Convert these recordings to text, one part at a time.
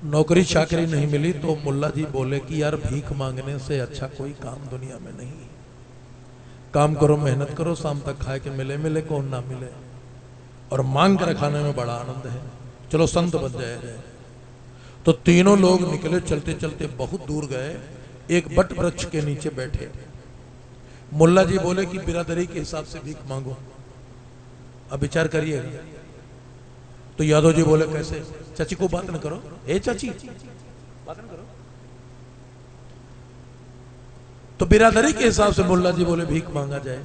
नौकरी चाकरी नहीं मिली तो मुल्ला जी बोले कि यार भीख मांगने से अच्छा कोई काम दुनिया में नहीं। काम करो, मेहनत करो, शाम तक खाए के मिले मिले कौन ना मिले, और मांग कर खाने में बड़ा आनंद है। चलो संत बन जाए। तो तीनों लोग निकले, चलते चलते बहुत दूर गए, एक बट वृक्ष के नीचे बैठे। मुल्ला जी बोले कि बिरादरी के हिसाब से भीख मांगो, अब विचार करिएगा। तो यादव जी बोले कैसे? चाची को बात न करो, ए चाची बात न करो। तो बिरादरी के हिसाब से मुल्ला जी बोले भीख मांगा जाए,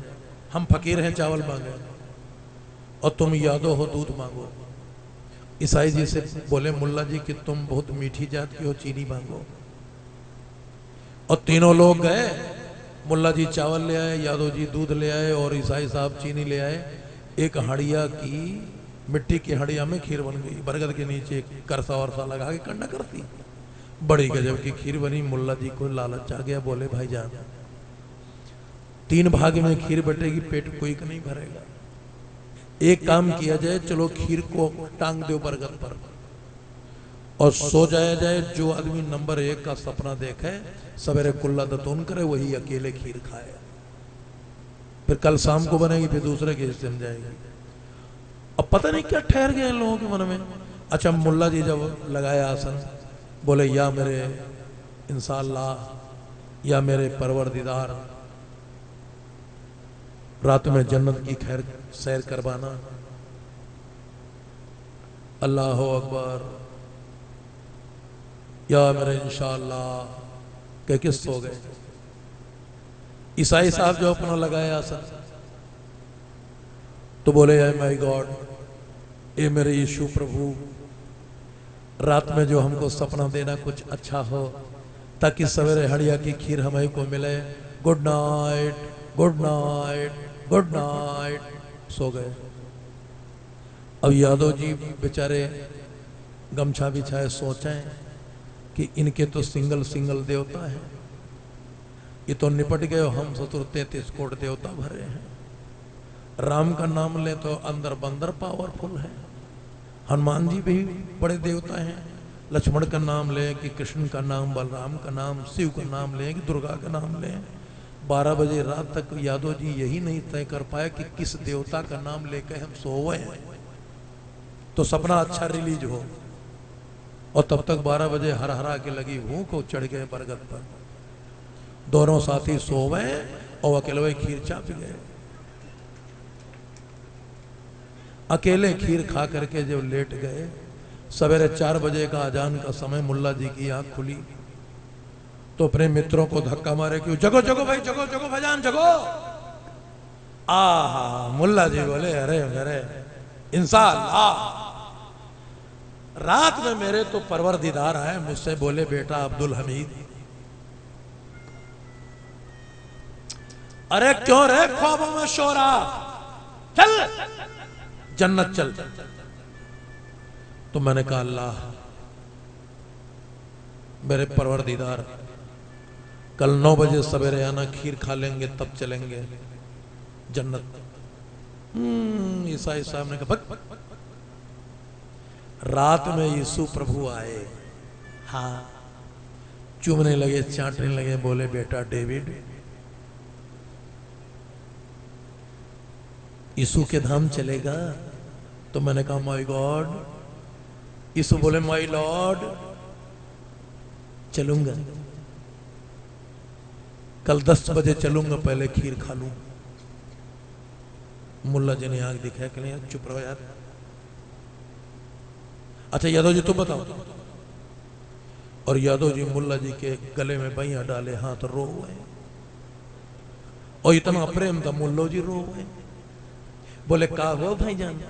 हम फकीर हैं चावल मांगे और तुम यादव हो दूध मांगो। ईसाई जी से बोले मुल्ला जी कि तुम बहुत मीठी जात की हो, चीनी मांगो। और तीनों लोग गए, मुल्ला जी चावल ले आए, यादव जी दूध ले आए और ईसाई साहब चीनी ले आए। एक हड़िया की, मिट्टी की हड़िया में खीर बन गई, बरगद के नीचे करसा वरसा लगा के कंडा करती, बड़ी गजब की खीर बनी। मुल्ला जी को लालच आ गया, बोले भाईजान 3 भाग में खीर बटेगी, पेट कोई का नहीं भरेगा, एक काम किया जाए, चलो खीर को टांग दो बरगद पर और सो जाया जाए। जो आदमी नंबर 1 का सपना देखे, सवेरे कुल्ला दतून करे, वही अकेले खीर खाए, फिर कल शाम को बनेगी, फिर दूसरे के हिस्से में जाएगी। अब पता नहीं क्या ठहर गए इन लोगों के मन में। अच्छा, मुल्ला जी जब लगाया आसन, बोले या मेरे इंशाअल्लाह, या मेरे परवरदिगार, रात में जन्नत की खैर सैर करवाना। अल्लाह अकबर, या मेरे इंशाअल्लाह कह के सो गए। ईसाई साहब जो अपना लगाया आसन, तो बोले ए माय गॉड, ए मेरे यीशु प्रभु, रात में जो हमको सपना देना कुछ अच्छा हो, ताकि सवेरे हड़िया की खीर हमें को मिले। Good night, good night, good night. सो गए। अब यादव जी बेचारे गमछा बिछाए, सोचें कि इनके तो सिंगल सिंगल देवता है, ये तो निपट गए, हम सतुर 33 कोट देवता भरे हैं। राम का नाम ले तो अंदर बंदर पावरफुल है, हनुमान जी भी बड़े देवता हैं। लक्ष्मण का नाम ले कि कृष्ण का नाम, बलराम का नाम, शिव का नाम ले कि दुर्गा का नाम ले। 12 बजे रात तक यादव जी यही नहीं तय कर पाए कि किस देवता का नाम लेकर हम सोए हैं तो सपना अच्छा रिलीज हो। और तब तक 12 बजे हर हरा के लगी भूख को चढ़ गए बरगद पर। दोनों साथी सोवे और अकेले खीर चाप गए। अकेले खीर खा करके जब लेट गए, सवेरे 4 बजे का अजान का समय, मुल्ला जी की आंख खुली तो अपने मित्रों को धक्का मारे कि जगो जगो भाई, जगो जगो भाईजान जगो। आहा, मुल्ला जी बोले अरे अरे इंशाअल्लाह, रात में मेरे तो परवरदिगार आए, मुझसे बोले बेटा अब्दुल हमीद, अरे क्यों रे ख्वाबों में शोरा, चल जन्नत चल। तो मैंने कहा अल्लाह मेरे परवरदिगार, कल 9 बजे सवेरे आना, खीर खा लेंगे तब चलेंगे जन्नत। ईसाई साहब ने कहा रात में यीशु प्रभु आए, हाँ, चूमने लगे, चाटने लगे, बोले बेटा डेविड, यीशु के धाम चलेगा? तो मैंने कहा माय गॉड। यीशु बोले माय लॉर्ड, चलूंगा, कल 10 बजे चलूंगा, पहले खीर खा लूं। मुल्ला जी ने आंख दिखाया कि नहीं चुप रहो यार। अच्छा यादव जी तुम बताओ। और यादव जी मुल्ला जी के गले में बइया डाले, हाथ रो हुए, और इतना प्रेम था, मुल्ला जी रो हुए। बोले का हो भाईजान?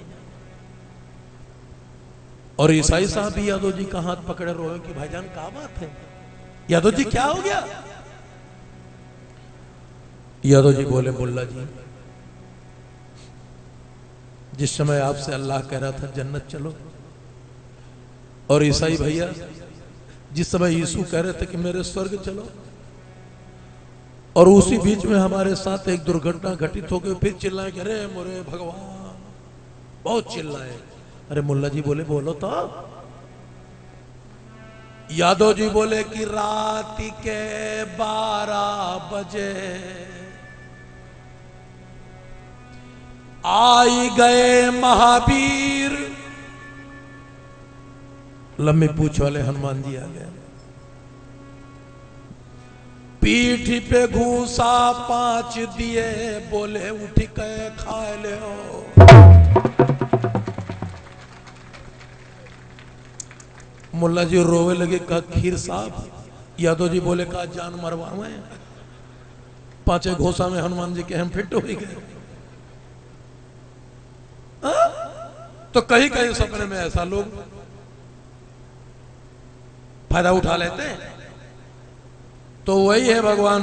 और ईसाई साहब भी यादव जी का हाथ पकड़े रोए कि भाईजान क्या बात है, यादव जी क्या हो गया? यादव जी बोले मुल्ला जी, जिस समय आपसे अल्लाह कह रहा था जन्नत चलो, और ईसाई भैया जिस समय यीशु कह रहे थे कि मेरे स्वर्ग चलो, और उसी बीच में हमारे साथ एक दुर्घटना घटित हो गई, फिर चिल्लाए कि अरे मोरे भगवान, बहुत चिल्लाए। अरे मुल्ला जी बोले बोलो तो, यादव जी बोले कि रात के 12 बजे आई गए महावीर। लंबी पूछ वाले हनुमान जी आ गए। पीठ पे घूसा 5 दिए, बोले उठ के खा ले हो। मुल्ला जी रोवे लगे, कहा खीर साहब। यादव जी बोले, कहा जान मरवावे। 5 घोसा में हनुमान जी के हम फिट हो गए। तो कहीं कहीं सपने में ऐसा लोग फायदा उठा लेते हैं। तो वही है भगवान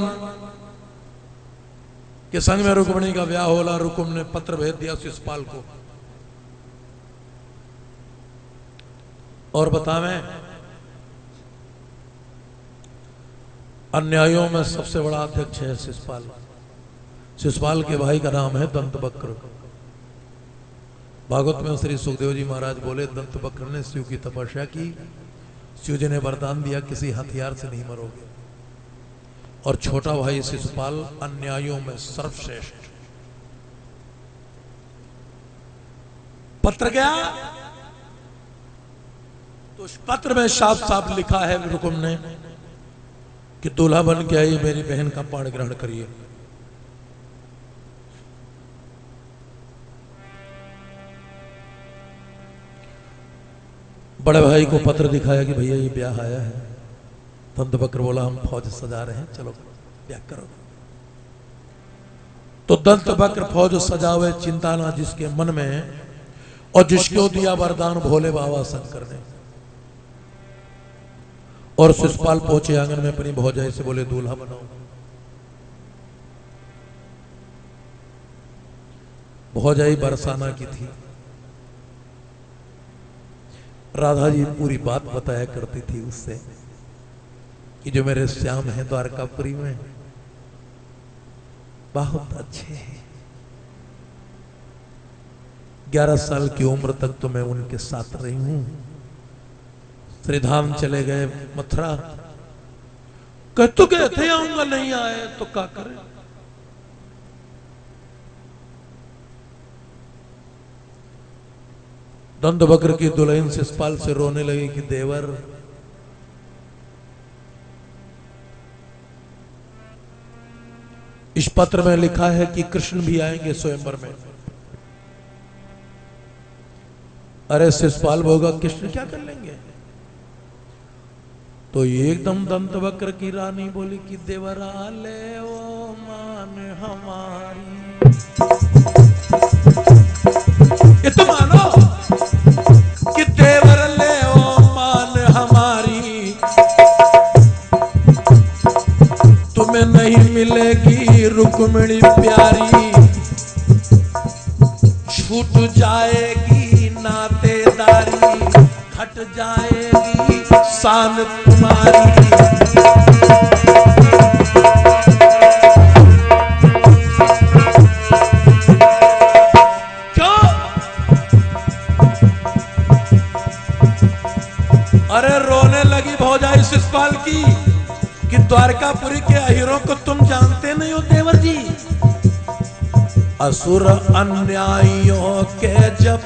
के संग में रुक्मणी का ब्याह होला। रुकुम ने पत्र भेज दिया शिषपाल को, और बतावें अन्यायों में सबसे बड़ा अध्यक्ष है शिषपाल। शिषपाल के भाई का नाम है दंतवक्र। भागवत में श्री सुखदेव जी महाराज बोले, दंतवक्र ने शिव की तपस्या की, शिव जी ने वरदान दिया किसी हथियार से नहीं मरोगे। और छोटा भाई शिषपाल अन्यायों में सर्वश्रेष्ठ। पत्र गया तो उस पत्र में साफ साफ लिखा है रुकुम ने कि दूल्हा बन के आई मेरी बहन का पाण ग्रहण करिए। बड़े भाई को पत्र दिखाया कि भैया ये ब्याह आया है। दंतवक्र बोला हम फौज सजा रहे हैं, चलो ब्याह करो। तो दंतवक्र फौज सजावे चिंता ना जिसके मन में, और जिसको दिया वरदान भोले बाबा शंकर ने। और शिषपाल पहुंचे आंगन में अपनी भौजाई से बोले दूल्हा बनाओ। भौजाई बरसाना की थी। राधा जी पूरी बात बताया करती थी उससे कि जो मेरे श्याम है द्वारकापुरी में बहुत अच्छे हैं। 11 साल की उम्र तक तो मैं उनके साथ रही हूं। श्रीधाम चले गए मथुरा, कह तो गए थे आऊंगा, नहीं आए तो क्या करें। दंतवक्र की दुल्हन शिषपाल से रोने लगी कि देवर इस पत्र में लिखा है कि कृष्ण भी आएंगे स्वयंवर में। अरे शिषपाल होगा कृष्ण क्या कर लेंगे। तो एकदम दंतवक्र की रानी बोली कि देवरा ले वो मान हमारी। ये तो मानो कि देवर ले वो मान हमारी, तुम्हें नहीं मिलेगी रुक्मिणी प्यारी। छूट जाएगी नातेदारी, हट जाएगी शान तुम्हारी। क्यों? अरे रोने लगी भौजाई शिषपाल की कि द्वारकापुरी के अहीरों को तुम जानते नहीं हो देवर जी। असुर अन्यायियों के जब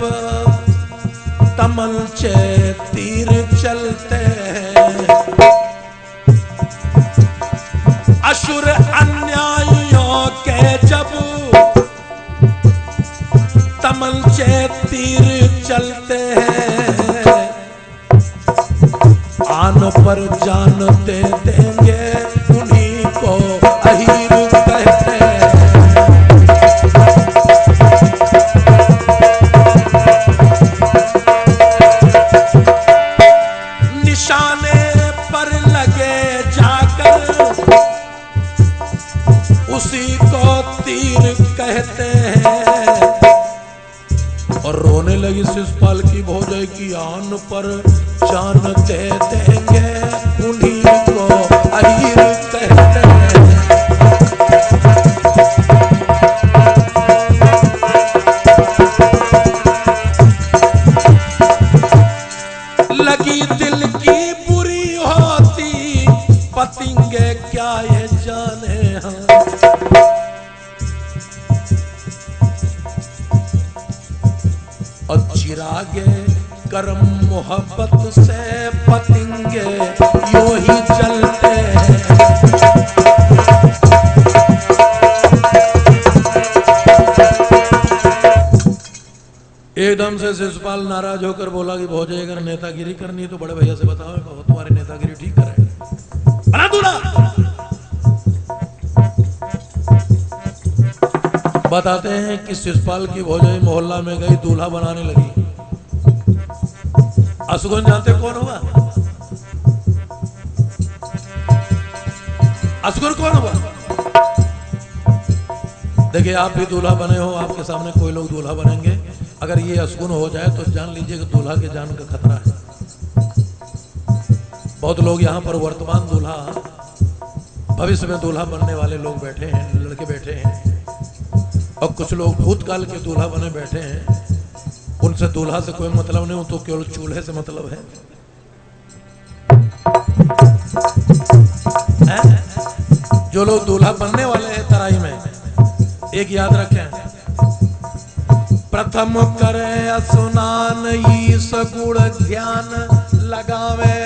तमंचे तीर चलते हैं, असुर अन्यायियों के जब तमंचे तीर चलते हैं, आन पर जानते देंगे उन्हीं को अहीर कहते हैं। निशाने पर लगे जाकर उसी को तीर कहते हैं। और रोने लगी शिषपाल की भौजाई की आन पर जानते देंगे उन्हीं को अहीर कहते हैं। लगी दिल की बुरी हो मोहब्बत से पतंगे यूं ही चलते हैं। एकदम से शिशुपाल नाराज होकर बोला कि भौजाई अगर नेतागिरी करनी है तो बड़े भैया से बताओ, तुम्हारी नेतागिरी ठीक करे बना दूल्हा। बताते हैं कि शिशुपाल की भौजाई मोहल्ला में गई, दूल्हा बनाने लगी। असुगन जानते कौन हुआ? असुगन कौन हुआ? देखिए, आप भी दूल्हा बने हो, आपके सामने कोई लोग दूल्हा बनेंगे, अगर ये असगुन हो जाए तो जान लीजिए कि दूल्हा के जान का खतरा है। बहुत लोग यहाँ पर वर्तमान दूल्हा, भविष्य में दूल्हा बनने वाले लोग बैठे हैं, लड़के बैठे हैं, और कुछ लोग भूतकाल के दूल्हा बने बैठे हैं। उनसे दूल्हा से कोई मतलब नहीं, तो केवल चूल्हे से मतलब है। जो लोग दूल्हा बनने वाले हैं तराई में, एक याद रखें, प्रथम करे स्नान ईस गुण ध्यान लगावे,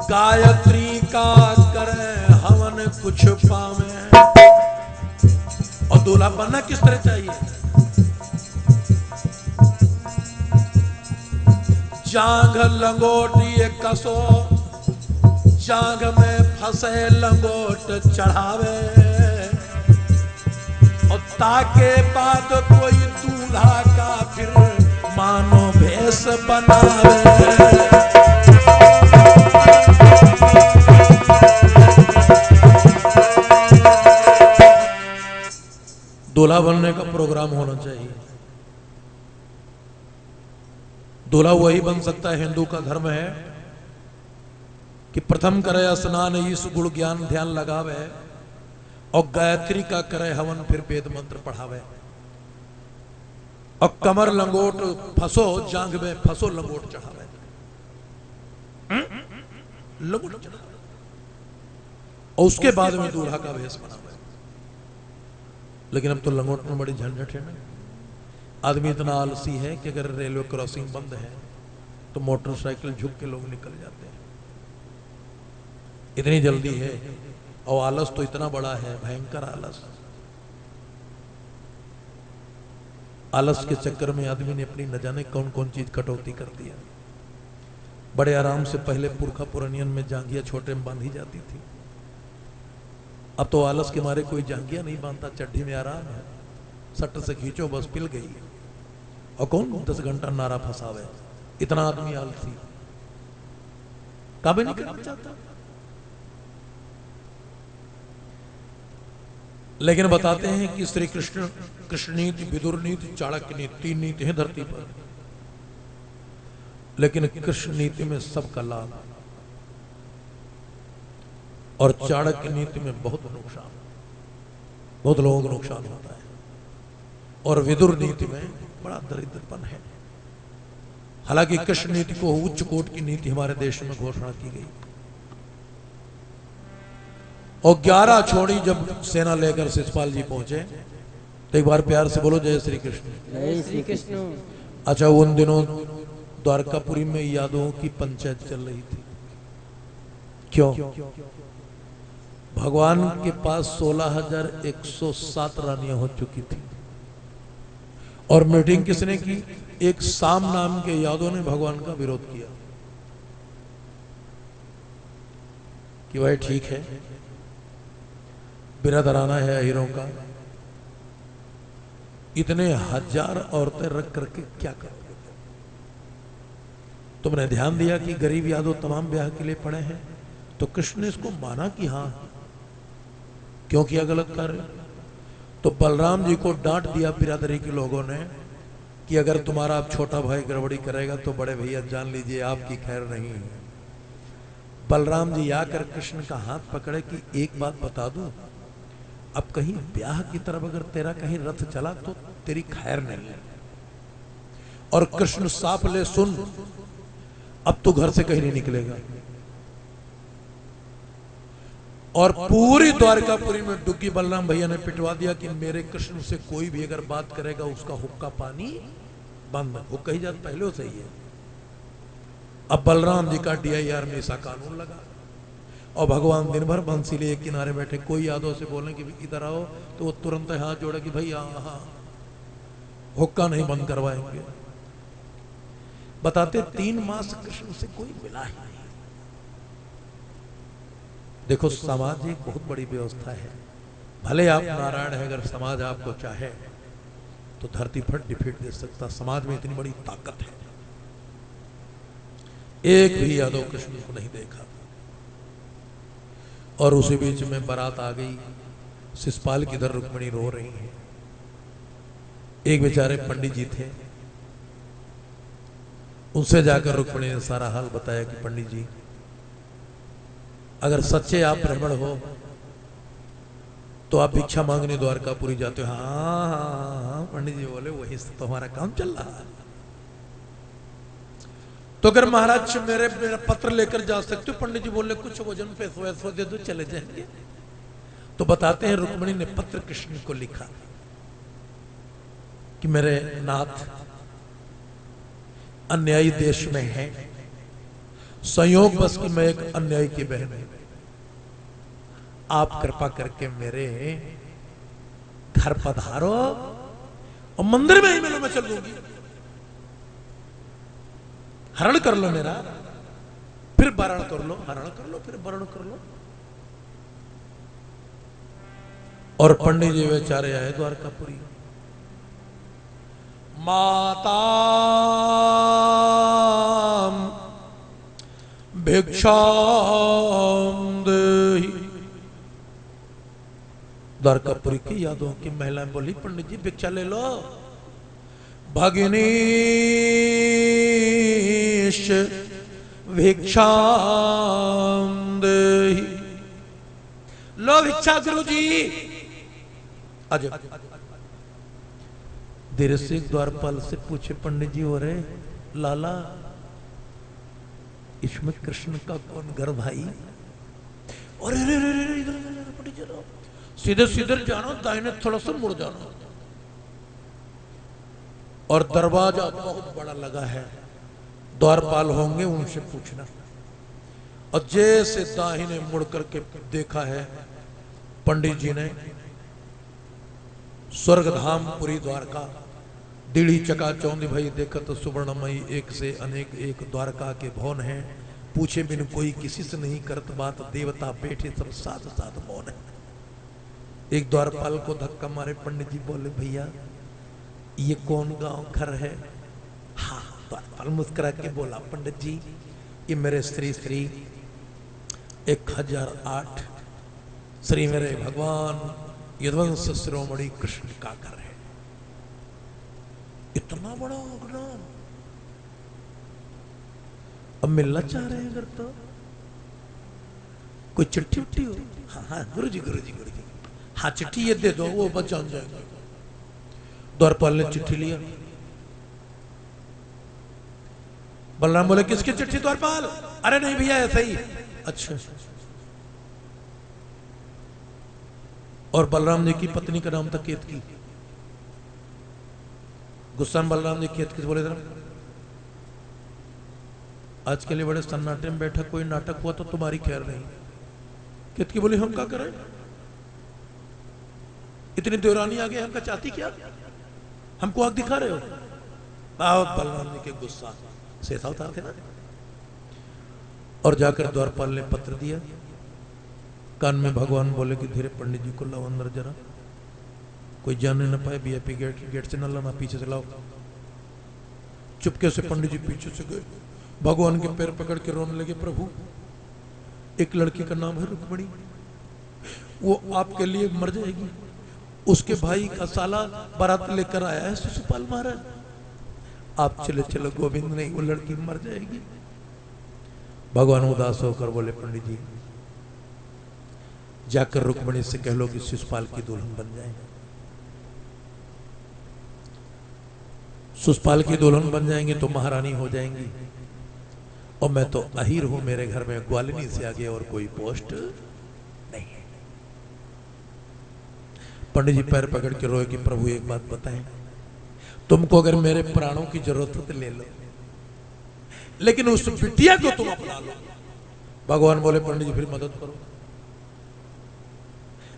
गायत्री का करे हवन कुछ पावे। और दूल्हा बनना किस तरह चाहिए? जांघ लंगोटी कसो, जांघ में फंसे लंगोट चढ़ावे, और ताके बाद कोई दूल्हा का फिर मानो भेष बनावे। दूल्हा बनने का प्रोग्राम होना चाहिए। दूल्हा वही बन सकता है, हिंदू का धर्म है कि प्रथम करे स्नान ईश गुण ज्ञान ध्यान लगावे, और गायत्री का करे हवन फिर वेद मंत्र पढ़ावे, और कमर लंगोट फंसो, जांघ में फंसो लंगोट चढ़ावे, लंगोट चढ़ावे, और उसके बाद में दूल्हा का भेष बनावे। लेकिन अब तो लंगोट में बड़ी झंझट है ना। आदमी इतना आलसी है कि अगर रेलवे क्रॉसिंग बंद है तो मोटरसाइकिल झुक के लोग निकल जाते हैं, इतनी जल्दी है। और आलस तो इतना बड़ा है, भयंकर आलस। आलस के चक्कर में आदमी ने अपनी न जाने कौन कौन चीज कटौती कर दिया। बड़े आराम से पहले पुरखा पुरानियन में जांघिया छोटे में बांधी जाती थी, अब तो आलस के मारे कोई जांघिया नहीं बांधता, चड्ढी में आराम है, सट से खींचो बस पिल गई। और कौन 10 घंटा नारा फंसावे, इतना आदमी आलसी, काबे नहीं करना चाहता। लेकिन बताते हैं कि श्री कृष्ण, कृष्ण नीति, विदुर नीति, चाणक्य नीति, 3 नीति है धरती पर, लेकिन कृष्ण नीति में सबका लाभ, और चाणक्य नीति में बहुत नुकसान, बहुत लोगों को नुकसान होता है, और विदुर नीति में बड़ा दरिद्रपन है। हालांकि कृष्ण नीति को उच्च कोट की नीति हमारे देश में घोषणा की गई। और 11 छोड़ी जब सेना लेकर शिशुपाल जी पहुंचे, तो एक बार प्यार से बोलो जय श्री कृष्ण। जय श्री कृष्ण। अच्छा, उन दिनों द्वारकापुरी में यादवों की पंचायत चल रही थी। क्यों? भगवान के पास 16,107 रानियां हो चुकी थी, और मीटिंग किसने की? एक साम नाम के यादव ने भगवान का विरोध किया कि भाई ठीक है, बिरादराना है हीरों का, इतने 1000 औरतें रख करके क्या करोगे? तुमने ध्यान दिया कि गरीब यादव तमाम ब्याह के लिए पड़े हैं, तो कृष्ण ने इसको माना कि हाँ, क्यों किया गलत कार्य? तो बलराम जी को डांट दिया बिरादरी के लोगों ने कि अगर तुम्हारा अब छोटा भाई गड़बड़ी करेगा तो बड़े भैया जान लीजिए आपकी खैर नहीं है। बलराम जी आकर कृष्ण का हाथ पकड़े कि एक बात बता दूं, अब कहीं ब्याह की तरफ अगर तेरा कहीं रथ चला तो तेरी खैर नहीं है। और कृष्ण साफ ले सुन, अब तू घर से कहीं नहीं निकलेगा। और पूरी द्वारकापुरी में डुग्गी बलराम भैया ने पिटवा दिया कि मेरे कृष्ण से कोई भी अगर बात करेगा उसका हुक्का पानी बंद। हुक्का ही जात पहले से ही है। अब बलराम जी का DIR में ऐसा कानून लगा और भगवान दिन भर बंसीले एक किनारे बैठे, कोई यादव से बोले कि इधर आओ तो वो तुरंत हाथ जोड़ा कि भाई हाँ हुक्का नहीं बंद करवाएंगे। बताते 3 मास कृष्ण से कोई मिला ही नहीं। देखो समाज एक बहुत बड़ी व्यवस्था है। भले आप नारायण है, अगर समाज आपको चाहे तो धरती फट डिफीट दे सकता। समाज में इतनी बड़ी ताकत है। एक भी यादव कृष्ण को नहीं देखा। और उसी बीच में बारात आ गई। शिषपाल की इधर रुक्मिणी रो रही है। एक बेचारे पंडित जी थे, उनसे जाकर रुक्मिणी ने सारा हाल बताया कि पंडित जी अगर सच्चे आप ब्राह्मण हो तो आप भिक्षा मांगने द्वारकापुरी जाते हो। हाँ पंडित जी बोले वही से तो हमारा काम चल रहा है। तो अगर महाराज मेरा पत्र लेकर जा सकते हो। पंडित जी बोले कुछ वजन पैसो वैसो दे दो चले जाएंगे। तो बताते हैं रुक्मिणी ने पत्र कृष्ण को लिखा कि मेरे नाथ अन्यायी देश में है, संयोग बस कि मैं एक अन्यायी की बहन हूं, आप कृपा करके मेरे घर पधारो और मंदिर में ही मिलो, मैं चल दूंगी। हरण कर लो मेरा, फिर वरण कर लो, हरण कर लो, फिर वरण कर लो। और पंडित जी बेचारे आए द्वारकापुरी। माता भिक्षाम देहि। द्वारकापुरी की यादों की महिला बोली पंडित जी भिक्षा ले लो। भगिनीश भिक्षाम देहि। लो भिक्षा गुरु जी। अजय देर से द्वारपाल से पूछे पंडित जी हो रहे लाला इसमें कृष्ण का कौन घर भाई? और पंडित जी सीधे सीधे जानो, दाहिने थोड़ा सा मुड़ जानो। और दरवाजा बहुत बड़ा लगा है, द्वारपाल होंगे उनसे पूछना। और जैसे दाहिने मुड़ करके देखा है पंडित जी ने, स्वर्गधाम पुरी द्वारका दिड़ी चका चौंदी भाई देखत तो सुवर्णमयी एक से अनेक एक द्वारका के भवन है। पूछे बिन कोई किसी से नहीं करत बात, देवता बैठे सब साथ साथ मौन है। एक द्वारपाल को धक्का मारे पंडित जी बोले भैया ये कौन गांव घर है? हाँ द्वारपाल मुस्कुरा के बोला पंडित जी ये मेरे श्री 1008 श्री मेरे भगवान यदुवंश शिरोमणि कृष्ण का घर है। इतना बड़ा अज्ञान, अब मिलना चाह रहे हैं अगर तो कोई चिट्ठी उट्ठी हो। हाँ गुरु जी हाँ चिट्ठी ये दे दो, वो बच जान जाएगा। द्वारपाल ने चिट्ठी लिया। बलराम बोले किसकी चिट्ठी द्वारपाल? अरे नहीं भैया ऐसा ही। अच्छा। और बलराम जी की पत्नी का नाम था केतकी। गुस्सान बलराम जी केतकी बोले आज के लिए बड़े सन्नाटे में बैठा, कोई नाटक हुआ तो तुम्हारी खैर नहीं। केतकी बोली हम क्या करें, इतनी देवरानी आ गए, हमका चाहती क्या, हमको आग दिखा रहे हो? बहुत बलराम जी के गुस्सा सेता उतारते ना। और जाकर द्वारपाल ने पत्र दिया। कान में भगवान बोले कि धीरे पंडित जी को लाओ अंदर जरा, कोई जाने न पाए। VIP गेट से न लाना, पीछे से लाओ। चुपके से पंडित जी पीछे से गए, भगवान के पैर पकड़ के रोने लगे। प्रभु एक लड़की का नाम है रुक्मिणी, वो आपके लिए मर जाएगी। उसके भाई का साला बारात लेकर आया है शिषपाल महाराज, आप चले चलो गोविंद नहीं, वो लड़की मर जाएगी। भगवान उदास होकर बोले पंडित जी जाकर रुक्मिणी से कह लो कि शिषपाल की दुल्हन बन जाए। शिषपाल की दुल्हन बन जाएंगे तो महारानी हो जाएंगी। और मैं तो अहीर हूं, मेरे घर में ग्वालिनी से आगे और कोई पोस्ट नहीं। पंडित जी पैर पकड़ के रोए कि प्रभु एक बात बताएं, तुमको अगर मेरे प्राणों की जरूरत हो तो ले लो, लेकिन उस बिटिया को तुम अपना लो। भगवान बोले पंडित जी फिर मदद करो,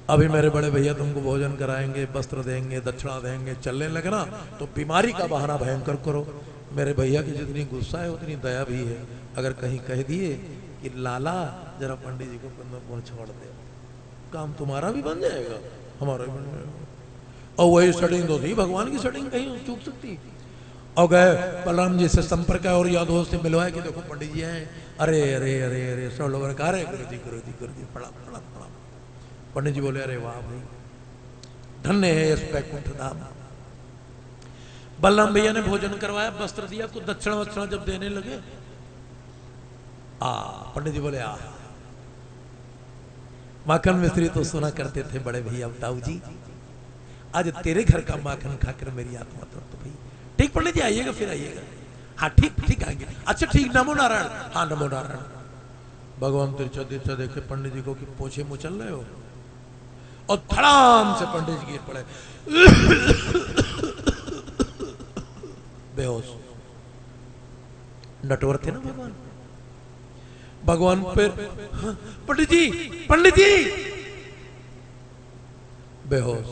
अभी मेरे बड़े भैया तुमको भोजन कराएंगे, वस्त्र देंगे, दक्षिणा देंगे, चलने लगना तो बीमारी का बहाना भयंकर करो। मेरे भैया की जितनी गुस्सा है उतनी दया भी है। अगर कहीं कह दिए कि लाला जरा पंडित जी को छोड़ दे, काम तुम्हारा भी बन जाएगा, हमारा भी बन जाएगा। और वही सेटिंग तो थी, भगवान की सेटिंग कहीं चूक सकती। और गए बलराम जी से संपर्क है और यादव से मिलवाए कि देखो पंडित जी हैं। अरे अरे अरे अरे सब लोगों ने कहा अरे गुरु जी गुरु जी गुरु जी प्रणाम प्रणाम प्रणाम। पंडित जी बोले अरे वाह भाई, धन्य है इस बैकुंठ धाम। बलराम भैया ने भोजन करवाया, वस्त्र दिया, कुछ दक्षिणा वक्षिणा जब देने लगे, पंडित जी बोले माखन मिस्त्री तो सुना करते थे बड़े भैया ताऊ जी, आज तेरे घर का माखन खाकर मेरी आत्मा तृप्त हुई। ठीक पंडित जी आइएगा, फिर आइएगा। हाँ ठीक ठीक आएंगे। अच्छा ठीक, नमो नारायण। हाँ नमो नारायण। भगवान तिरछा तिरछा देखे पंडित जी को कि पोछे मुचल रहे हो, और धड़ाम से पंडित जी गिर पड़े बेहोश। नटवर थे ना भगवान। भगवान पर पंडित जी बेहोश।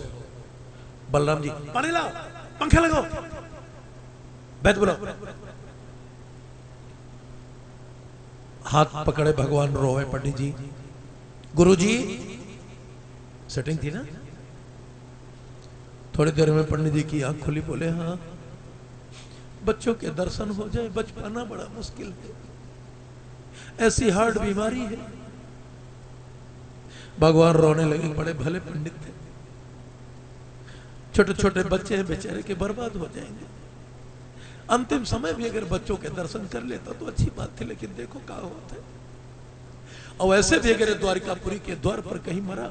बलराम जी पानी लाओ, पंखा लगाओ, बैठ बोलो। हाथ पकड़े भगवान रोए। पंडित जी गुरु जी सेटिंग थी ना। थोड़ी देर में पंडित जी की आंख खुली, बोले हाँ बच्चों के दर्शन हो जाए, बच पाना बड़ा मुश्किल है, ऐसी हार्ट बीमारी है। भगवान रोने लगे। बड़े भले पंडित थे, छोटे छोटे बच्चे हैं बेचारे के बर्बाद हो जाएंगे। अंतिम समय भी अगर बच्चों के दर्शन कर लेता तो अच्छी बात थी, लेकिन देखो क्या होता है। और ऐसे भी अगर द्वारिकापुरी के द्वार पर कहीं मरा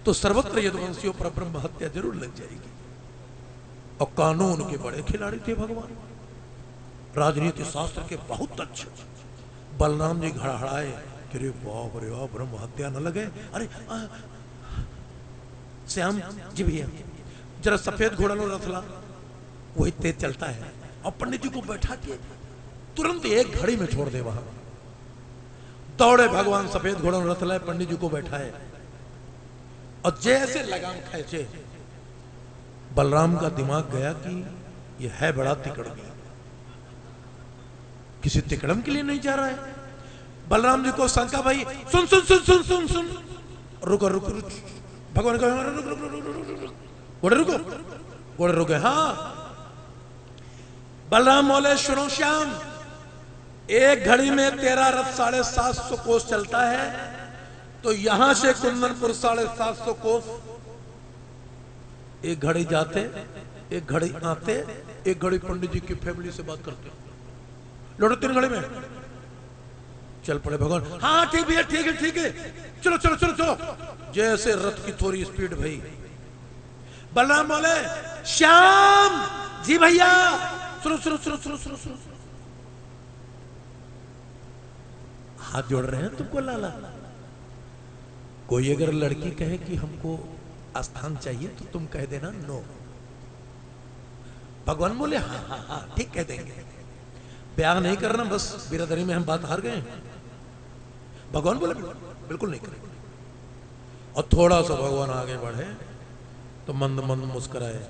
तो सर्वत्र यदुवंशियों पर ब्रह्म हत्या जरूर लग जाएगी। और कानून के बड़े खिलाड़ी थे भगवान, राजनीति शास्त्र के बहुत अच्छे। बलराम जी घड़ाहड़ाए कि रे बाप रे बाप, ब्रह्म हत्या न लगे। अरे श्याम जी भैया जरा सफेद घोड़ा लो रथ ला, वही तेज चलता है। और पंडित जी को बैठा के तुरंत एक घड़ी में छोड़ दे वहां। दौड़े भगवान, सफेद घोड़ा रथ लाए, पंडित जी को बैठाए और जैसे लगाम खींचे, बलराम का दिमाग गया कि यह है बड़ा तिकड़म, किसी तिकड़म के लिए नहीं जा रहा है। बलराम जी को शंका, भाई सुन सुन सुन सुन सुन सुन, रुको रुको रुको। भगवान को रुक रुक रुक, घोड़े रुको, घोड़े रुके। हाँ बलराम बोले सुनो श्याम, एक घड़ी में तेरा रथ 750 कोस चलता है, तो यहां से कुंदनपुर 750 कोस। एक घड़ी जाते, एक घड़ी आते, एक घड़ी पंडित जी की फैमिली से बात करते, लौटो 3 घड़ी में चल पड़े भगवान। हाँ ठीक भैया, ठीक है ठीक है, चलो चलो चलो चलो। जैसे रथ की थोड़ी स्पीड भई, बलराम बोले श्याम जी भैया सुनो सुनो सुनो सुनो सुनो सुनो। हाथ जोड़ रहे हैं तुमको लाला। कोई अगर लड़की कहे कि हमको स्थान चाहिए तो तुम कह देना नो। भगवान बोले हाँ हाँ हाँ ठीक कह देंगे, ब्याह नहीं करना, बस बिरादरी में हम बात हार गए। भगवान बोले बिल्कुल नहीं करेंगे। और थोड़ा सा भगवान आगे बढ़े तो मंद मंद मुस्कुराए।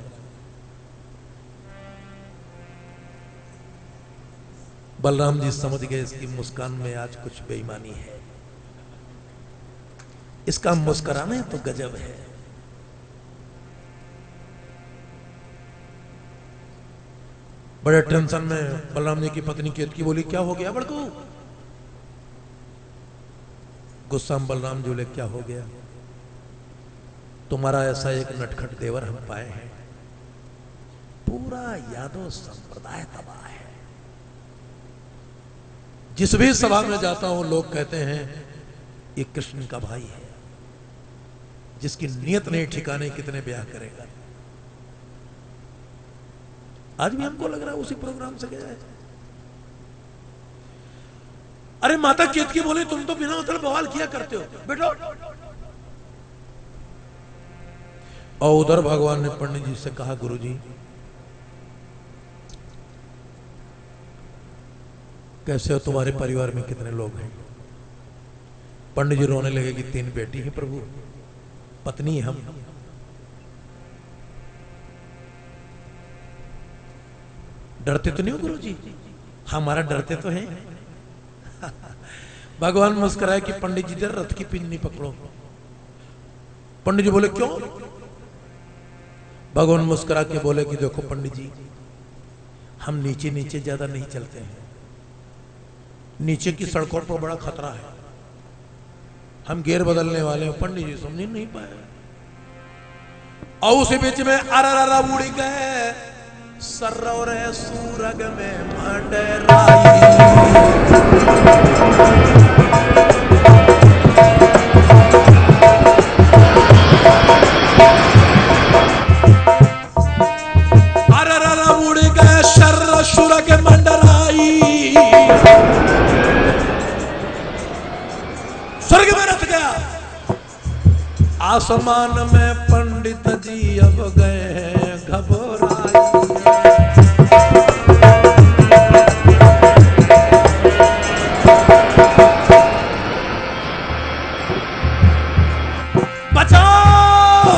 बलराम जी समझ गए इसकी मुस्कान में आज कुछ बेईमानी है, इसका मुस्कुराना तो गजब है। बड़े टेंशन में बलराम जी की पत्नी केतकी बोली क्या हो गया बड़कू? गुस्सा में बलराम जी बोले क्या हो गया? तुम्हारा ऐसा एक नटखट देवर हम पाए हैं, पूरा यादव संप्रदाय तबाह है। जिस भी सभा में जाता हूं लोग कहते हैं ये कृष्ण का भाई है, जिसकी नियत नहीं ठिकाने कितने ब्याह करेगा। आज भी हमको लग रहा है उसी प्रोग्राम से गया है। अरे माता केतकी बोली तुम तो बिना मतलब बवाल किया करते हो, बेटो और उधर भगवान ने पंडित जी से कहा, गुरुजी कैसे हो, तुम्हारे परिवार में कितने लोग हैं? पंडित जी रोने लगे कि 3 बेटी हैं प्रभु, पत्नी हम। डरते तो नहीं हो गुरुजी? हमारा डरते तो हैं। भगवान मुस्कुराए कि पंडित जी रथ की पिंजनी पकड़ो। पंडित जी बोले क्यों? भगवान मुस्कुरा के बोले कि देखो पंडित जी, हम नीचे नीचे ज्यादा नहीं चलते हैं, नीचे की सड़कों पर बड़ा खतरा है, हम गियर बदलने वाले हैं। पंडित जी समझ नहीं पाए और उसी बीच में अररा उड़ गए सरौर सूरग में मंडराई। अररा उड़ गए शर सूरग मंडराई, स्वर्ग में रथ गया। आसमान में पंडित जी अब गए हैं घबराए। बचाओ!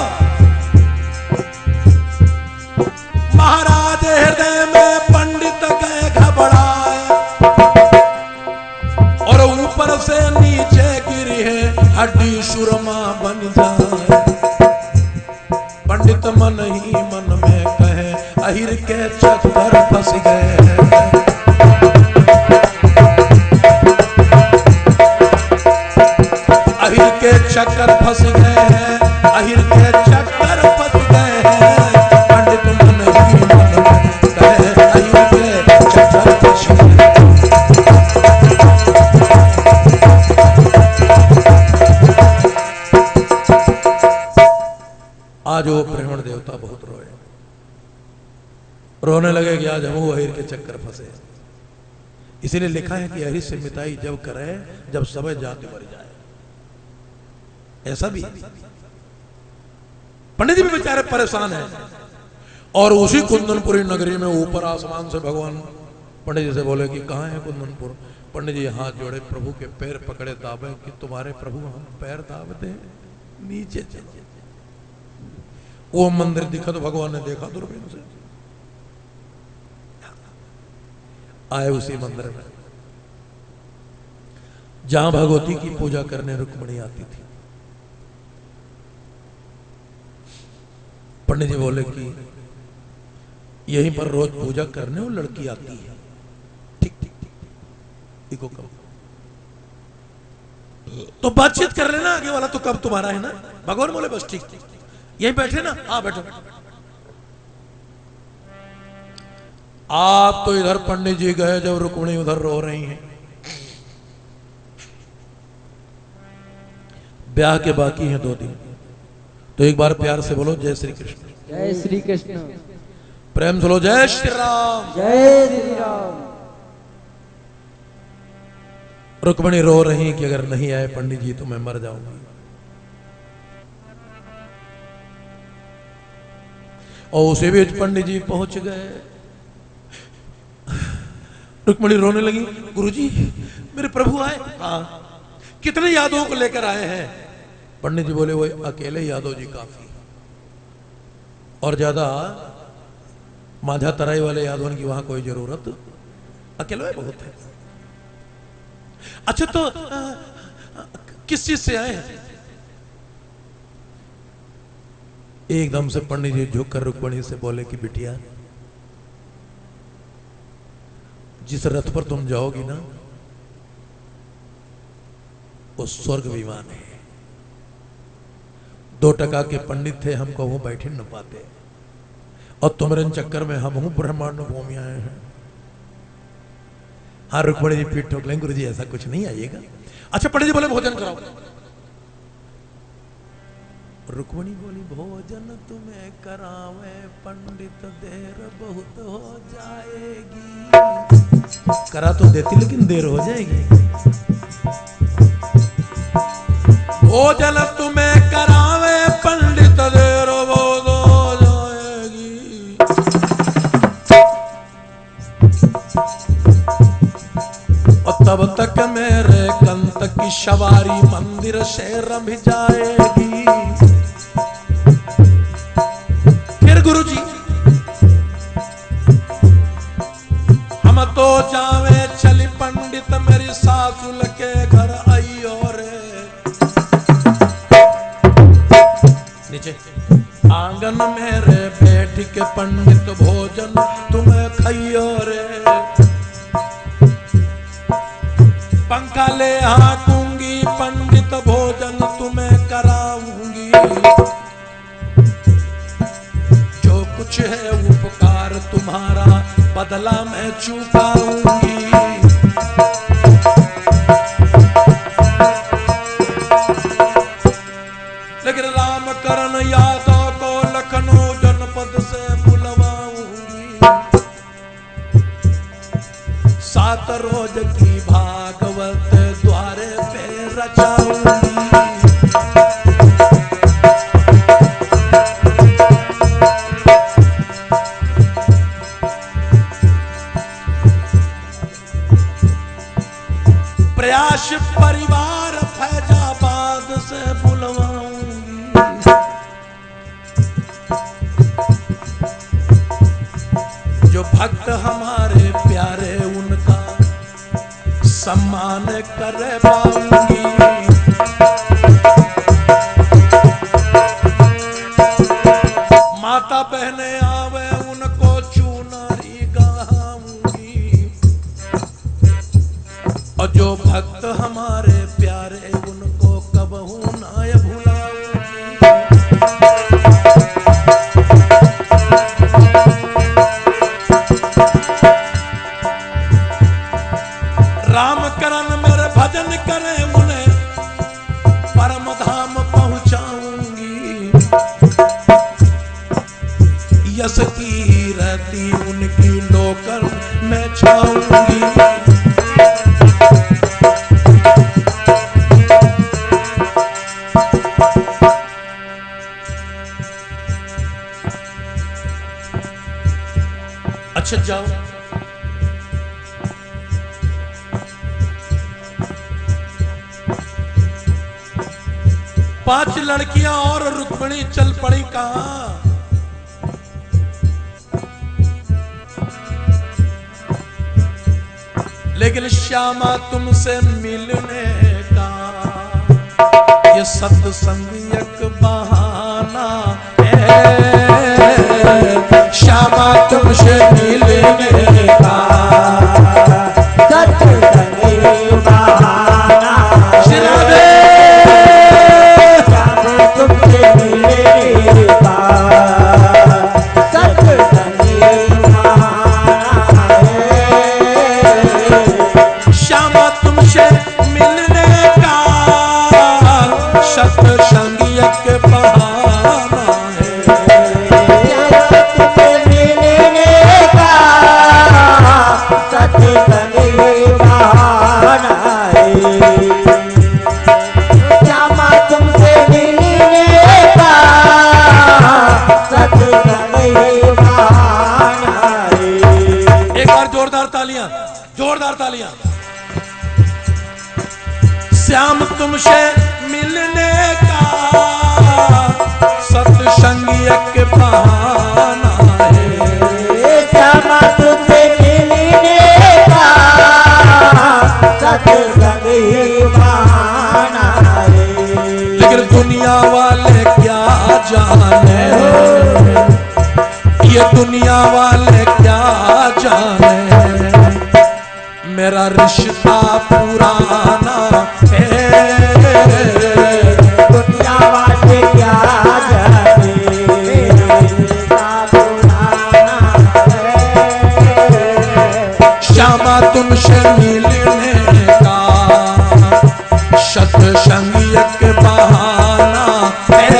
महाराज हृदय में पंडित गए घबराए और ऊपर से नीचे गिरी है हड्डी सुरमा बन जाए। पंडित मन ही मन में कहे अहिर के चक्कर फंस गए हैं। अहिर के चक्कर फंस गए हैं, अहिर के चक्कर फंस गए हैं। पंडित मन ही मन में कहे अहिर के चक्कर फंस गए हैं। आज वो ब्राह्मण देवता बहुत रोए, रोने लगे कि आज हम अहिर के चक्कर फंसे। इसीलिए लिखा है कि अहिर से मिताई जब करे जब समय जाते मर जाए। ऐसा भी पंडित जी भी बेचारे परेशान हैं। और उसी कुंदनपुरी नगरी में ऊपर आसमान से भगवान पंडित जी से बोले कि कहाँ है कुंदनपुर? पंडित जी हाथ जोड़े प्रभु के पैर पकड़े दाबे कि तुम्हारे प्रभु हम पैर दाबते नीचे चले। वो मंदिर दिखा तो भगवान ने देखा दूरबीन से, आए उसी मंदिर में जहां भगवती की पूजा करने रुक्मिणी आती थी। पंडित जी बोले कि यहीं पर रोज पूजा करने वो लड़की आती है। ठीक ठीक ठीक, इको कब तो बातचीत कर लेना, आगे वाला तो कब तुम्हारा है ना। भगवान बोले बस ठीक ठीक यहीं बैठे ना। हाँ बैठो। आप तो इधर पंडित जी गए जब रुक्मिणी उधर रो रही हैं। ब्याह के बाकी हैं 2 दिन, तो एक बार प्यार से बोलो जय श्री कृष्ण। जय श्री कृष्ण। प्रेम से बोलो जय श्री राम। जय श्री राम। रुक्मिणी रो रही कि अगर नहीं आए पंडित जी तो मैं मर जाऊंगी। और उसे भी पंडित जी पहुंच गए। रुक्मिणी रोने लगी, गुरुजी मेरे प्रभु आए। हाँ, कितने यादवों को लेकर आए हैं? पंडित जी बोले वो अकेले यादव जी काफी, और ज्यादा माझा तराई वाले यादवों की वहां कोई जरूरत, अकेले बहुत है। अच्छा तो किस चीज से आए? एकदम से पंडित जी झुक कर रुक्मिणी से बोले कि बिटिया जिस रथ पर तुम जाओगी ना वो स्वर्ग विमान है। 2 टका के पंडित थे, हमको वो बैठे न पाते, और तुम्हारे चक्कर में हम हूं ब्रह्मांड भूमि आए हैं। हाँ रुक्मिणी जी पीठ ठोक लेंगे, गुरु जी ऐसा कुछ नहीं आइएगा। अच्छा पंडित जी बोले भोजन कराओ। रुक्मिणी बोली भोजन तुम्हें करावे पंडित देर बहुत हो जाएगी। करा तो देती लेकिन देर हो जाएगी। भोजन तुम्हें करावे पंडित देर हो और तब तक मेरे कंत की सवारी मंदिर से रम जाएगी। फिर गुरुजी हम तो जावे चली पंडित मेरी सासुल के घर आइयो रे। नीचे आंगन मेरे बैठ के पंडित भोजन तुम्हें खाइयो रे। पंखा ले हाँकूंगी पंडित भोजन तुम्हें कराऊंगी। जो कुछ है उपकार तुम्हारा बदला मैं चुकाऊंगी। लेकिन राम करण यादव को लखनऊ जनपद से बुलवाऊंगी। 7 रोज की भागवत द्वारे पे रचाऊंगी। प्रयास परिवार फैजाबाद से बुलवाऊंगी। जो भक्त हमारे प्यारे उनका सम्मान कर पाऊंगी। माता बहने आवे उनको चुनरी गहाऊंगी। और जो भक्त हमारे प्यारे उनको कबहू ना भुलाऊंगी। राम करण मेरे भजन करे उन्हें परम धाम पहुंचाऊंगी। यश की रहती उनकी नौकर मैं छाऊंगी। अच्छा जाओ। पांच लड़कियां और रुक्मिणी चल पड़ी कहां? लेकिन श्यामा तुमसे मिलने का ये सत्संग एक बहाना है। श्यामा तुमसे मिलने का सत्संग एक बहाना है। श्यामा तुमसे मिलने का सत्संग एक बहाना है। श्यामा तुमसे मिलने का सत्संग एक बहाना जोरदार तालियां। श्याम तुमसे मिलने का सत्संग एक बहाना है। श्यामा तुमसे मिलने का सत्संग एक बहाना है। लेकिन दुनिया वाले क्या जाने, ये दुनिया वाले क्या जाने, मेरा रिश्ता पुराना है। दुनिया वाले क्या जाने, मेरा रिश्ता पुराना है। श्यामा तुमसे मिलने का सत्संग एक बहाना है।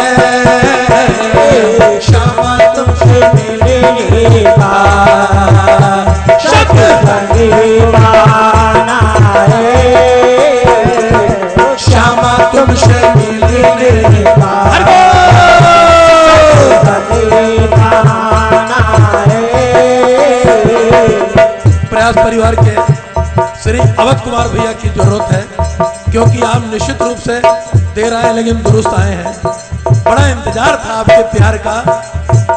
श्यामा तुमसे मिलने का सत्संग एक बहाना है। श्यामा तुमसे मिलने का व्यास परिवार के श्री अवध कुमार भैया की जरूरत है, क्योंकि आप निश्चित रूप से देर आए लेकिन दुरुस्त आए हैं। बड़ा इंतजार था आपके प्यार का,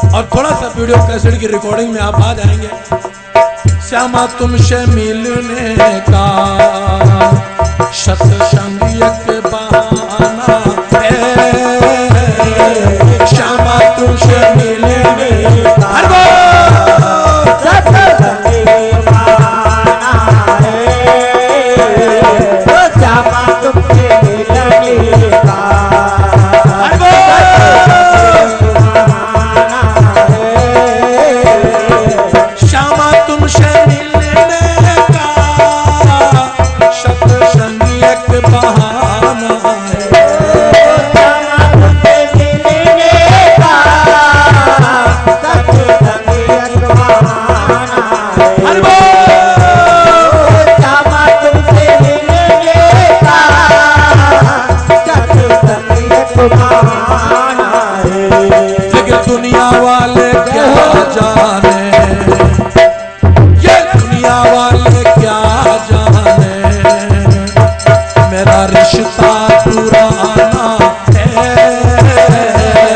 और थोड़ा सा वीडियो कैसेट की रिकॉर्डिंग में आप आ जाएंगे। श्यामा तुमसे मिलने का सत्संग एक बहाना है, श्यामा तुमसे मिलने का सत्संग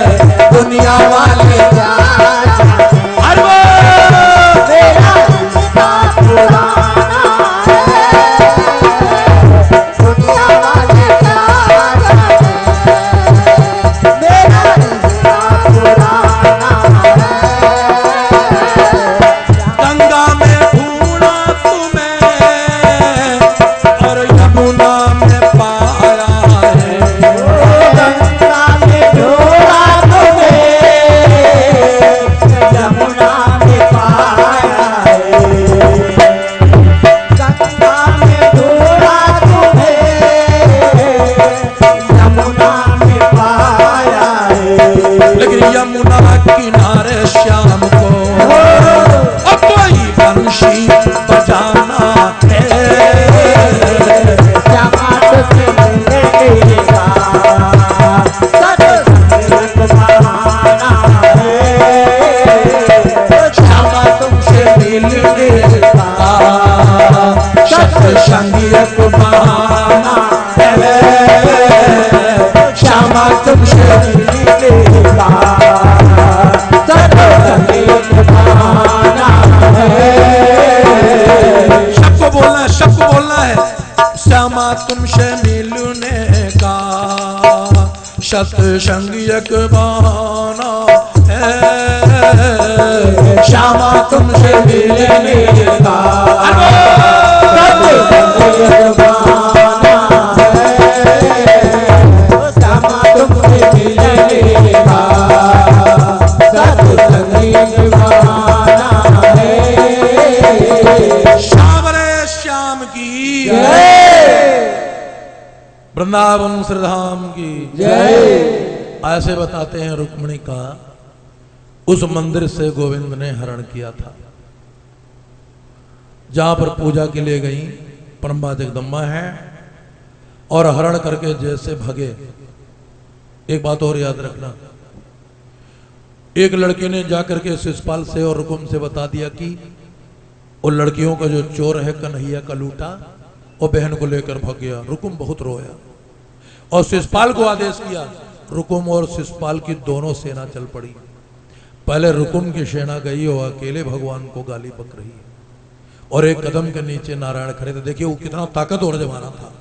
एक बहाना है, श्यामा तुमसे मिलने का सत्संग एक बहाना है, श्यामा तुमसे मिलने का सत्संग एक बहाना है। श्याम रे श्याम की जय, वृंदावन श्रीधाम की जय। ऐसे बताते हैं रुक्मिणी का उस मंदिर से गोविंद ने हरण किया था, जहां पर पूजा के लिए गई परम्बा जगदम्बा है, और हरण करके जैसे भगे। एक बात और याद रखना, एक लड़के ने जाकर के शिषपाल से और रुकुम से बता दिया कि वो लड़कियों का जो चोर है कन्हैया का लूटा, वो बहन को लेकर भाग गया। रुकुम बहुत रोया और शिषपाल को आदेश किया। रुकुम और शिषपाल की दोनों सेना चल पड़ी। पहले रुकुम की सेना गई और अकेले भगवान को गाली बक रही है, और एक कदम के नीचे नारायण खड़े थे। देखिए वो कितना ताकतवर जमाना था।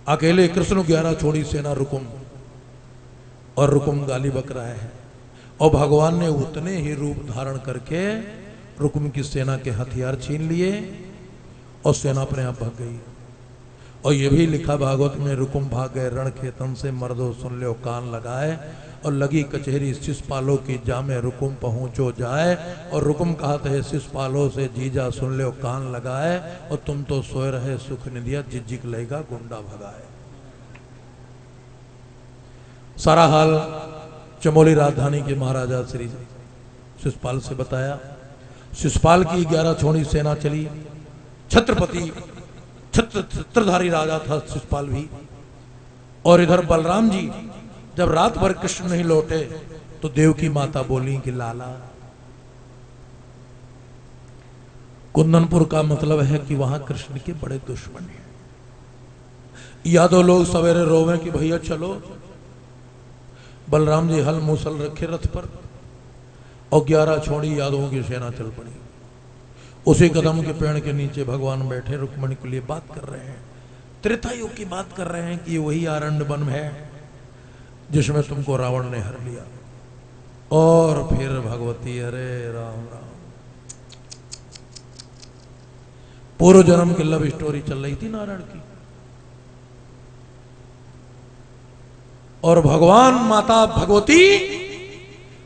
अकेले कृष्ण 11 छोड़ी सेना रुकुम, और रुकुम गाली बक रहा है, और भगवान ने उतने ही रूप धारण करके रुकुम की सेना के हथियार छीन लिए और सेना अपने आप भाग गई। और ये भी लिखा भागवत में, रुकुम भाग गए रण खेतन से, मर्दो सुन लो कान लगाए, और लगी कचहरी शिषपालों की जामे रुकुम पहुंचो जाए। और रुकुम कहते है शिषपालों से, जीजा सुन लो कान लगाए, और तुम तो सोए रहे सुख निधिया, जिज्जिक लेगा गुंडा भगाए। सारा हाल चमोली राजधानी के महाराजा श्री शिषपाल से बताया। शिषपाल की 11 छोड़ी सेना चली। छत्रपति छत्रधारी राजा था शिषपाल भी। और इधर बलराम जी जब रात भर कृष्ण नहीं लौटे तो देव की माता बोली कि लाला कुंदनपुर का मतलब है कि वहां कृष्ण के बड़े दुश्मन हैं। यादव लोग सवेरे रोवे कि भैया चलो, बलराम जी हल मूसल रखे रथ पर और 11 छोड़ी यादवों की सेना चल पड़ी। उसी कदम के पेड़ के नीचे भगवान बैठे रुक्मणी के लिए बात कर रहे हैं, त्रेता युग की बात कर रहे हैं कि वही आरण्य वन है जिसमें तुमको रावण ने हर लिया। और फिर भगवती, अरे राम राम, पूर्व जन्म की लव स्टोरी चल रही थी नारायण की। और भगवान माता भगवती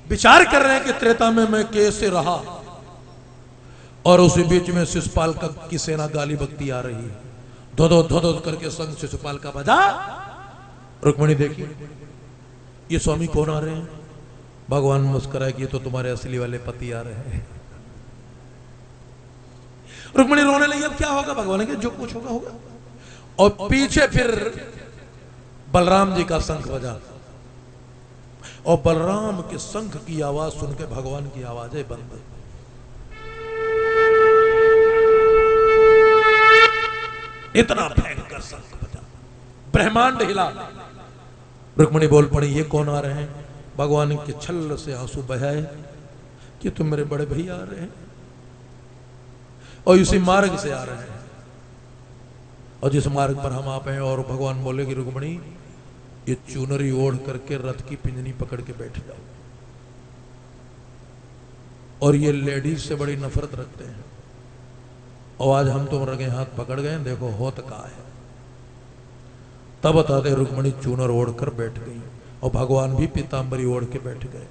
विचार कर रहे हैं कि त्रेता में मैं कैसे रहा, और उसी बीच में शिशुपाल की सेना गाली बकती आ रही है। धो करके संग शिशुपाल का बजा। रुक्मणी देखी ये स्वामी कौन आ रहे हैं? भगवान मुस्कुराए कि ये तो तुम्हारे असली वाले पति आ रहे हैं। रुक्मणी रोने लगी, अब क्या होगा? भगवान के जो कुछ होगा होगा। और पीछे फिर बलराम जी का शंख बजा, और बलराम के शंख की आवाज सुन के भगवान की आवाजें बंद। इतना भयंकर शंख बजा, ब्रह्मांड हिला। रुक्मणी बोल पड़ी, ये कौन आ रहे हैं? भगवान के छल से आंसू बहाए कि तुम मेरे बड़े भैया आ रहे हैं और इसी मार्ग से आ रहे हैं, और जिस मार्ग पर हम आप हैं। और भगवान बोले कि रुक्मणी ये चुनरी ओढ़ करके रथ की पिंजनी पकड़ के बैठ जाओ। और ये लेडीज से बड़ी नफरत रखते हैं, और आज हम तुम रगे हाथ पकड़ गए, देखो होत का है। तब बताते रुक्मणी चूनर ओढ़कर बैठ गई, और भगवान भी पीतांबरी ओढ़ के बैठ गए।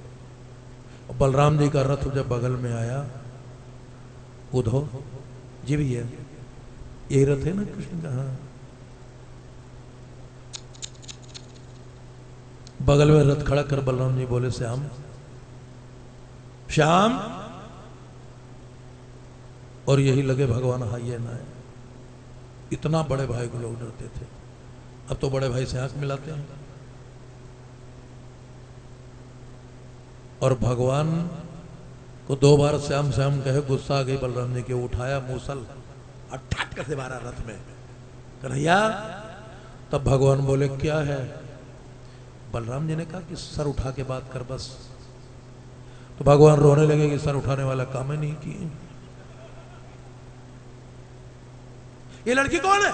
और बलराम जी का रथ जब बगल में आया, उद्धव जी भी है, यही रथ है ना कृष्ण का? हाँ, बगल में रथ खड़ा कर बलराम जी बोले, श्याम श्याम। और यही लगे भगवान हाइए ना है। इतना बड़े भाई को लोग डरते थे, अब तो बड़े भाई से आंख मिलाते हैं। और भगवान को 2 बार श्याम श्याम कहे, गुस्सा आ गई बलराम जी के। उठाया मूसल और ठाट कर से मारा रथ में, कन्हैया। तब भगवान बोले, क्या है? बलराम जी ने कहा कि सर उठा के बात कर बस। तो भगवान रोने लगे कि सर उठाने वाला काम ही नहीं किए। ये लड़की कौन है?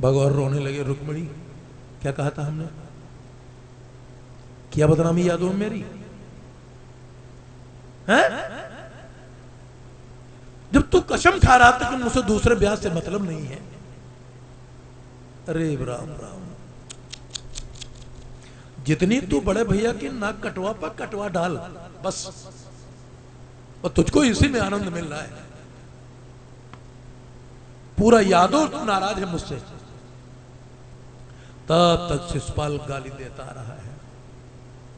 भगवान रोने लगे, रुक्मणी क्या कहा था हमने? क्या बदनामी यादों में मेरी है? जब तू कसम खा रहा था कि मुझसे दूसरे ब्याह से मतलब नहीं है। अरे राम राम, जितनी तू बड़े भैया की नाक कटवा पर कटवा डाल बस, और तुझको इसी में आनंद मिल रहा है। पूरा यादव नाराज है मुझसे। तब तक शिशुपाल गाली देता रहा है,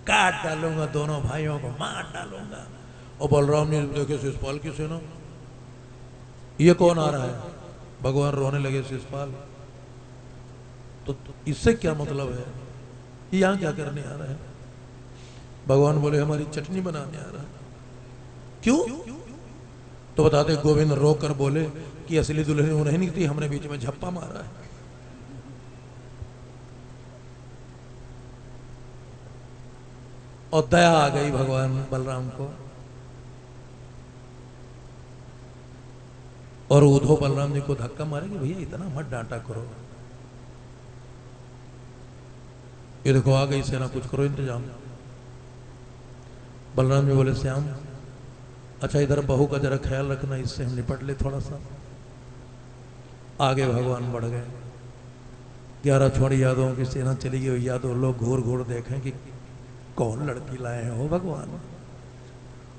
काट डालूंगा दोनों भाइयों को, मार डालूंगा। और बलराम ने देखे शिशुपाल की सेना, ये कौन आ रहा है? भगवान रोने लगे, शिशुपाल तो इससे क्या मतलब है? ये यहां क्या करने आ रहा है? भगवान बोले, हमारी चटनी बनाने आ रहा है। क्यों? तो बताते गोविंद रो कर बोले कि असली दुल्हन उन्हें नहीं थी, हमने बीच में झप्पा मारा है। और दया आ गई भगवान बलराम को। और उद्धव बलराम जी को धक्का मारेंगे, भैया इतना मत डांटा करो, ये देखो आ गई सेना, कुछ करो इंतजाम। बलराम जी बोले, श्याम अच्छा इधर बहू का जरा ख्याल रखना, इससे हम निपट ले थोड़ा सा। आगे भगवान बढ़ गए। 11 छोड़ी यादवों की सेना चली गई। यादव लोग घूर घूर देखें कि कौन लड़की लाए हैं हो भगवान।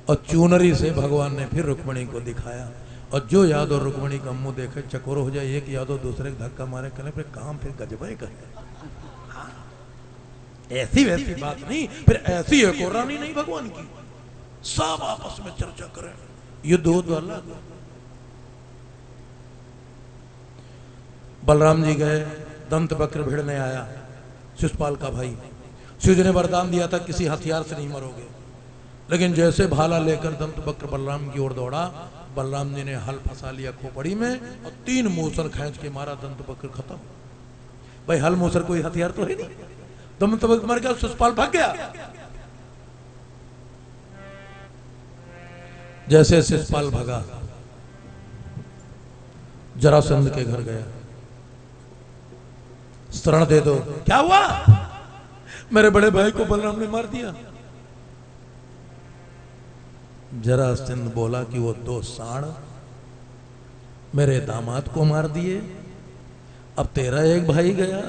और चूनरी से भगवान ने फिर रुक्मणी को दिखाया, और जो यादव रुक्मणी का मुंह देखे चकोर हो जाए, एक यादव दूसरे को धक्का मारे, करें फिर काम फिर गजबे करे। ऐसी वैसी बात नहीं, फिर ऐसी एक और रानी नहीं भगवान की, सब आपस में चर्चा करें, ये दो वाला। बलराम जी गए, दंत वक्र भिड़ने आया शिशुपाल का भाई। शिव जी ने वरदान दिया था किसी हथियार से नहीं मरोगे। लेकिन जैसे भाला लेकर दंत वक्र बलराम की ओर दौड़ा, बलराम जी ने हल फंसा लिया खोपड़ी में और 3 मूसर खींच के मारा, दंत वक्र खत्म। भाई हल मूसर कोई हथियार तो है नहीं, दंत वक्र मर गया, शिशुपाल भाग गया। जैसे शिशुपाल भागा, जरासंध के घर गया, शरण दे दो। क्या हुआ? मेरे बड़े भाई को बलराम ने मार दिया। जरासंध बोला कि वो 2 सांड मेरे दामाद को मार दिए, अब तेरा एक भाई गया।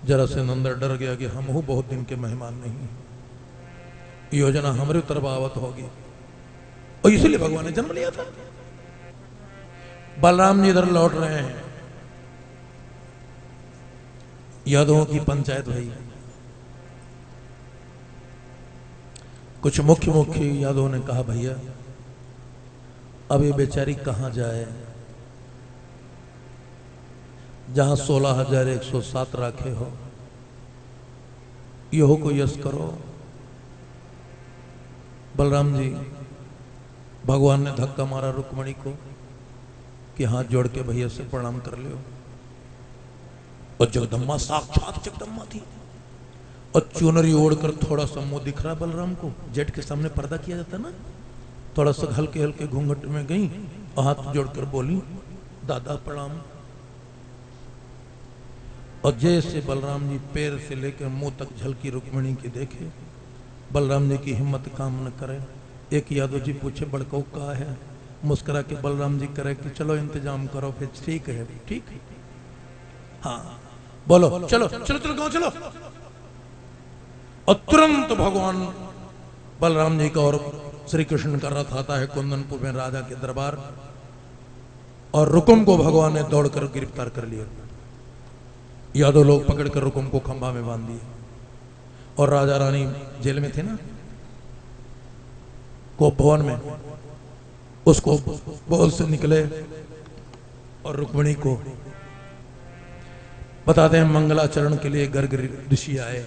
जरासंध अंदर डर गया कि हम बहुत दिन के मेहमान नहीं, योजना हमारे तरफ आवत होगी, और इसीलिए भगवान ने जन्म लिया था। बलराम जी इधर लौट रहे हैं, यादवों की पंचायत हुई। कुछ मुख्य यादवों ने कहा भैया अब ये बेचारी कहां जाए, जहां 16,107 राखे हो, यो को यश करो। बलराम जी, भगवान ने धक्का मारा रुक्मणी को कि हाथ जोड़ के भैया से प्रणाम कर लो। और जगदम्बा साक्षात जगदम्बा थी, और चुनरी ओढ़कर थोड़ा सा मुंह दिख रहा बलराम को। जेठ के सामने पर्दा किया जाता ना, थोड़ा सा हल्के हल्के घूंघट में गई और हाथ जोड़कर बोली दादा प्रणाम। और जैसे बलराम जी पैर से लेकर मुंह तक झलकी रुक्मिणी की देखे, बलराम जी की हिम्मत काम न करे। एक यादव जी पूछे बड़को का है, मुस्कुरा के बलराम जी करे कि चलो इंतजाम करो। फिर ठीक है, ठीक है, हाँ बोलो, चलो चलो चलो गाँव चलो। और तुरंत भगवान बलराम जी का और श्री कृष्ण का रथ आता है कुंदनपुर में राजा के दरबार, और रुकुम को भगवान ने दौड़कर गिरफ्तार कर लिया। यादव लोग पकड़कर रुकुम को खंभा में बांध दिए, और राजा रानी जेल में थे ना, कोप भवन में, उसको बोल से निकले और रुक्मिणी को बताते हैं मंगलाचरण के लिए गर्ग ऋषि आए।